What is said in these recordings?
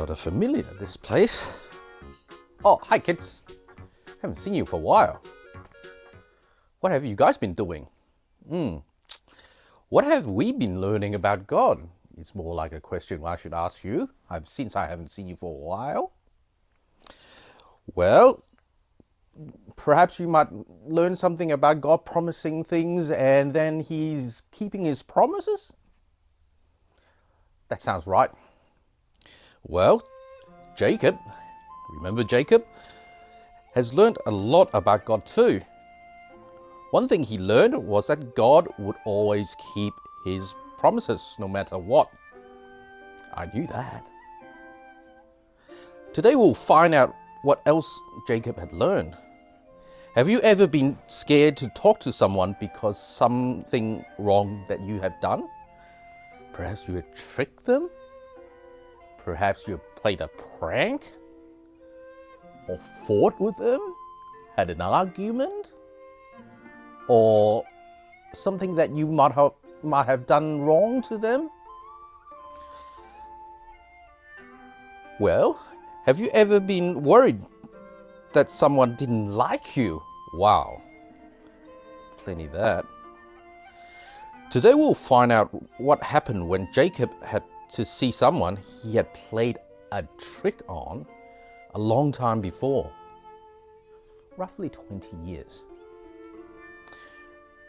sort of familiar, this place. Oh, hi kids. Haven't seen you for a while. What have you guys been doing? What have we been learning about God? It's more like a question I should ask you, since I haven't seen you for a while. Well, perhaps you might learn something about God promising things and then He's keeping His promises? That sounds right. Well, Jacob, remember Jacob, has learned a lot about God too. One thing he learned was that God would always keep His promises no matter what. I knew that. Today we'll find out what else Jacob had learned. Have you ever been scared to talk to someone because something wrong that you have done? Perhaps you had tricked them? Perhaps you played a prank? Or fought with them? Had an argument? Or something that you might have done wrong to them? Well, have you ever been worried that someone didn't like you? Wow, plenty of that. Today we'll find out what happened when Jacob had to see someone he had played a trick on a long time before, roughly 20 years.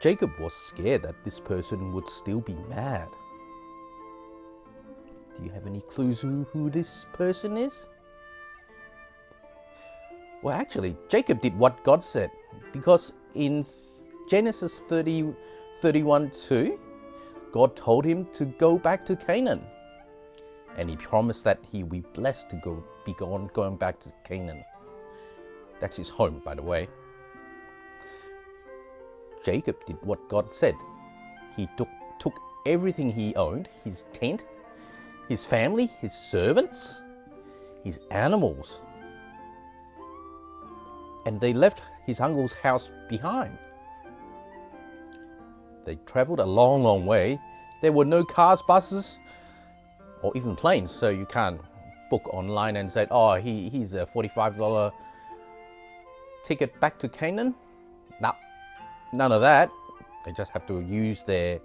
Jacob was scared that this person would still be mad. Do you have any clues who this person is? Well, actually, Jacob did what God said, because in Genesis 31:2, God told him to go back to Canaan. And He promised that he would be blessed to be going back to Canaan. That's his home, by the way. Jacob did what God said. He took everything he owned, his tent, his family, his servants, his animals, and they left his uncle's house behind. They traveled a long, long way. There were no cars, buses, or even planes, so you can't book online and say, oh, he's a $45 ticket back to Canaan. No, none of that. They just have to use their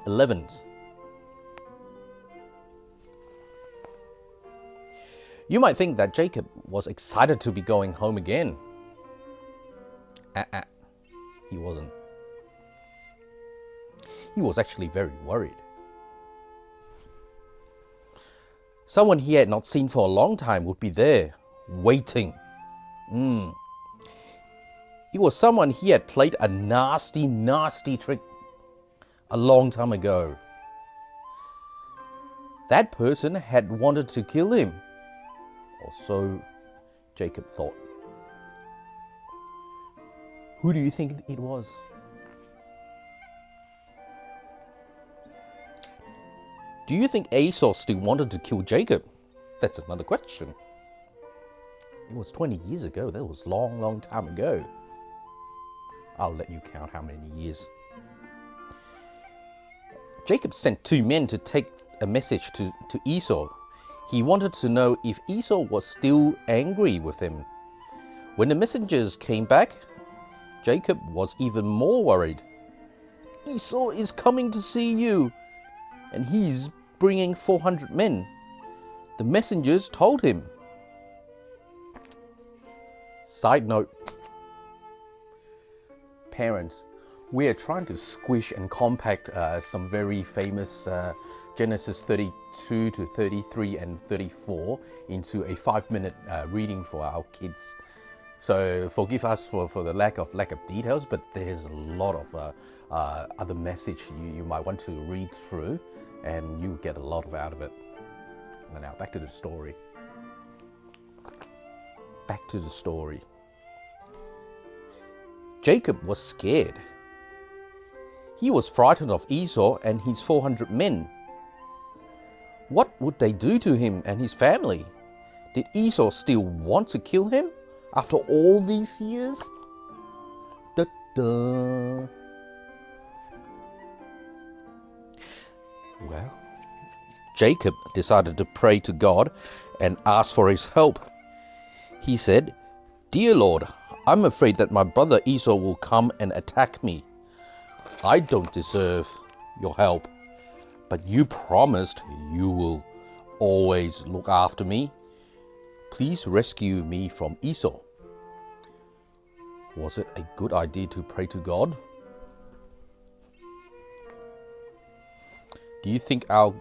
11s. You might think that Jacob was excited to be going home again. He wasn't. He was actually very worried. Someone he had not seen for a long time would be there, waiting. It was someone he had played a nasty, nasty trick a long time ago. That person had wanted to kill him, or so Jacob thought. Who do you think it was? Do you think Esau still wanted to kill Jacob? That's another question. It was 20 years ago. That was a long, long time ago. I'll let you count how many years. Jacob sent 2 men to take a message to Esau. He wanted to know if Esau was still angry with him. When the messengers came back, Jacob was even more worried. Esau is coming to see you, and he's bringing 400 men. The messengers told him. Side note, parents, we are trying to squish and compact some very famous Genesis 32 to 33 and 34 into a 5-minute reading for our kids. So forgive us for the lack of details, but there's a lot of other message you might want to read through, and you get a lot out of it. And now back to the story. Jacob was scared. He was frightened of Esau and his 400 men. What would they do to him and his family? Did Esau still want to kill him after all these years? Well, Jacob decided to pray to God and ask for his help. He said, "Dear Lord, I'm afraid that my brother Esau will come and attack me. I don't deserve your help, but you promised you will always look after me. Please rescue me from Esau." Was it a good idea to pray to God? Do you think our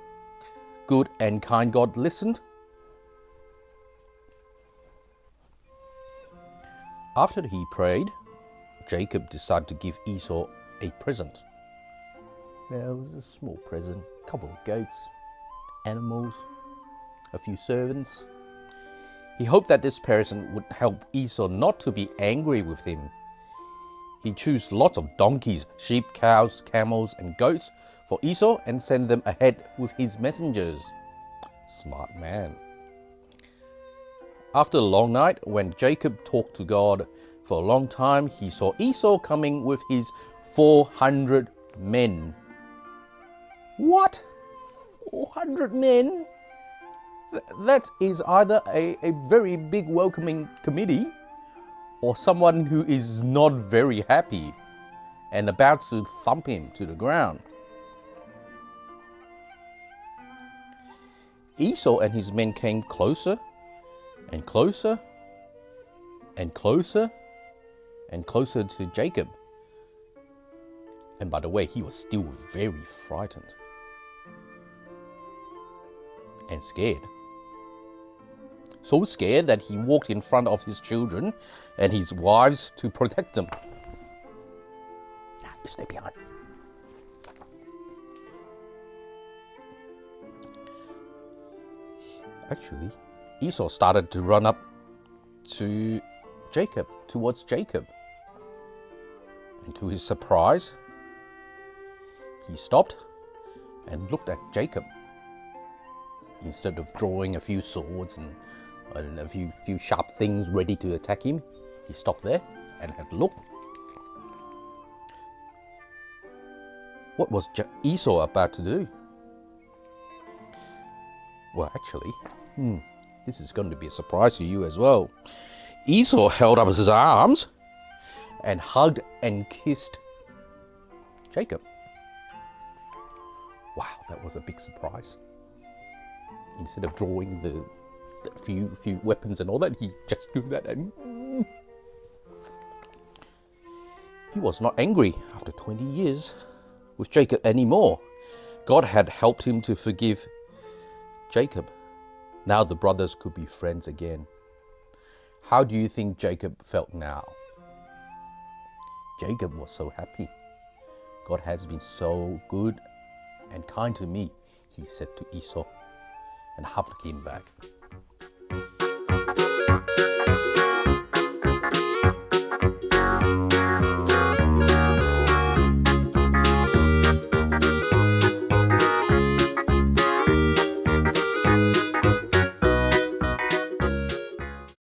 good and kind God listened? After he prayed, Jacob decided to give Esau a present. Well, it was a small present, a couple of goats, animals, a few servants. He hoped that this present would help Esau not to be angry with him. He chose lots of donkeys, sheep, cows, camels, and goats for Esau and sent them ahead with his messengers. Smart man. After a long night, when Jacob talked to God for a long time, he saw Esau coming with his 400 men. What? 400 men? That is either a very big welcoming committee or someone who is not very happy and about to thump him to the ground. Esau and his men came closer and closer and closer and closer to Jacob. And by the way, he was still very frightened and scared. So scared that he walked in front of his children and his wives to protect them. Now you stay behind. Actually, Esau started to run up to Jacob, towards Jacob. And to his surprise, he stopped and looked at Jacob. Instead of drawing a few swords and a few sharp things ready to attack him, he stopped there and had a look. What was Esau about to do? Well, actually, this is going to be a surprise to you as well. Esau held up his arms and hugged and kissed Jacob. Wow, that was a big surprise. Instead of drawing the few weapons and all that, he just did that and he was not angry after 20 years with Jacob anymore. God had helped him to forgive Jacob. Now the brothers could be friends again. How do you think Jacob felt now? Jacob was so happy. God has been so good and kind to me, he said to Esau, and hugged him back.